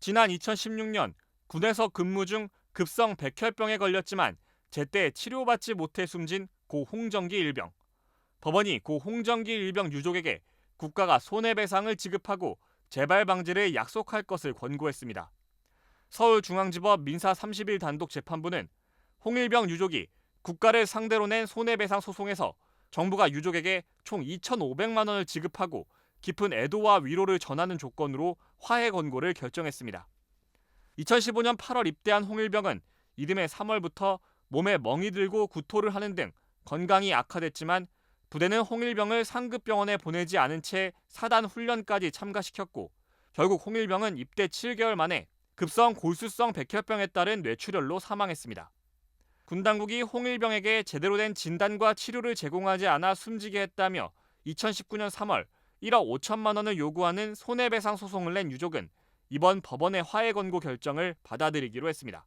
지난 2016년 군에서 근무 중 급성 백혈병에 걸렸지만 제때 치료받지 못해 숨진 고 홍정기 일병. 법원이 고 홍정기 일병 유족에게 국가가 손해배상을 지급하고 재발 방지를 약속할 것을 권고했습니다. 서울중앙지법 민사 30일 단독 재판부는 홍 일병 유족이 국가를 상대로 낸 손해배상 소송에서 정부가 유족에게 총 2,500만 원을 지급하고 깊은 애도와 위로를 전하는 조건으로 화해 권고를 결정했습니다. 2015년 8월 입대한 홍 일병은 이듬해 3월부터 몸에 멍이 들고 구토를 하는 등 건강이 악화됐지만 부대는 홍 일병을 상급병원에 보내지 않은 채 사단 훈련까지 참가시켰고 결국 홍 일병은 입대 7개월 만에 급성 골수성 백혈병에 따른 뇌출혈로 사망했습니다. 군 당국이 홍 일병에게 제대로 된 진단과 치료를 제공하지 않아 숨지게 했다며 2019년 3월 1억 5천만 원을 요구하는 손해배상 소송을 낸 유족은 이번 법원의 화해 권고 결정을 받아들이기로 했습니다.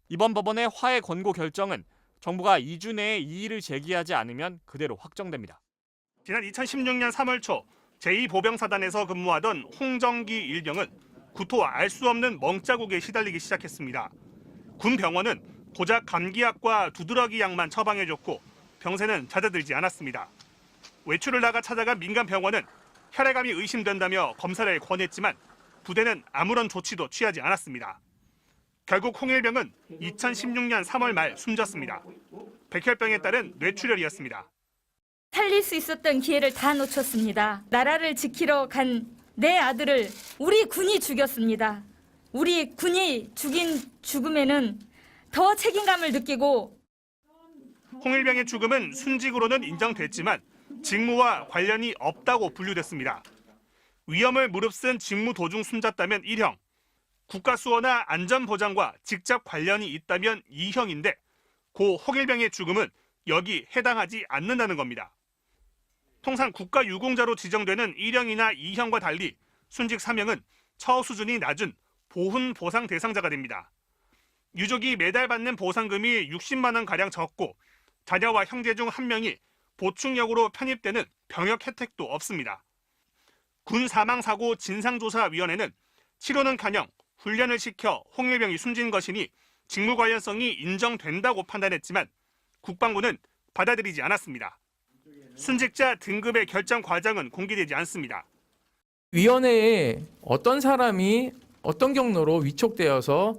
이번 법원의 화해 권고 결정은 정부가 2주 내에 이의를 제기하지 않으면 그대로 확정됩니다. 지난 2016년 3월 초 제2보병사단에서 근무하던 홍정기 일병은 구토와 알 수 없는 멍자국에 시달리기 시작했습니다. 군 병원은 고작 감기약과 두드러기 약만 처방해줬고 병세는 잦아들지 않았습니다. 외출을 나가 찾아간 민간 병원은 혈액암이 의심된다며 검사를 권했지만 부대는 아무런 조치도 취하지 않았습니다. 결국 홍 일병은 2016년 3월 말 숨졌습니다. 백혈병에 따른 뇌출혈이었습니다. 살릴 수 있었던 기회를 다 놓쳤습니다. 나라를 지키러 간 내 아들을 우리 군이 죽였습니다. 우리 군이 죽인 죽음에는 더 책임감을 느끼고 홍 일병의 죽음은 순직으로는 인정됐지만 직무와 관련이 없다고 분류됐습니다. 위험을 무릅쓴 직무 도중 숨졌다면 1형, 국가수호나 안전보장과 직접 관련이 있다면 2형인데 고 홍 일병의 죽음은 여기 해당하지 않는다는 겁니다. 통상 국가유공자로 지정되는 1형이나 2형과 달리 순직 3형은 처우 수준이 낮은 보훈 보상 대상자가 됩니다. 유족이 매달 받는 보상금이 60만 원가량 적고 자녀와 형제 중 한 명이 보충역으로 편입되는 병역 혜택도 없습니다. 군 사망사고 진상조사위원회는 치료는-가녕, 훈련을 시켜 홍 일병이 숨진 것이니 직무 관련성이 인정된다고 판단했지만 국방부는 받아들이지 않았습니다. 순직자 등급의 결정 과정은 공개되지 않습니다. 위원회에 어떤 사람이 어떤 경로로 위촉되어서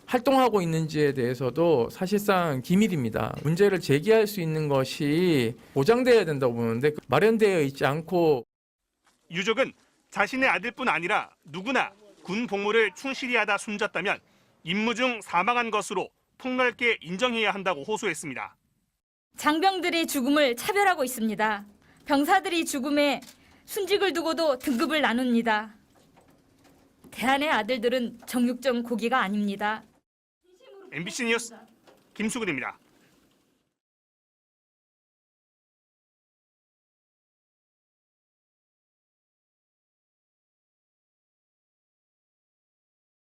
활동하고 있는지에 대해서도 사실상 기밀입니다. 문제를 제기할 수 있는 것이 보장되어야 된다고 보는데 마련되어 있지 않고 유족은 자신의 아들뿐 아니라 누구나 군 복무를 충실히 하다 숨졌다면 임무 중 사망한 것으로 폭넓게 인정해야 한다고 호소했습니다. 장병들이 죽음을 차별하고 있습니다. 병사들이 죽음에 순직을 두고도 등급을 나눕니다. 대한의 아들들은 정육점 고기가 아닙니다. MBC 뉴스 김수근입니다.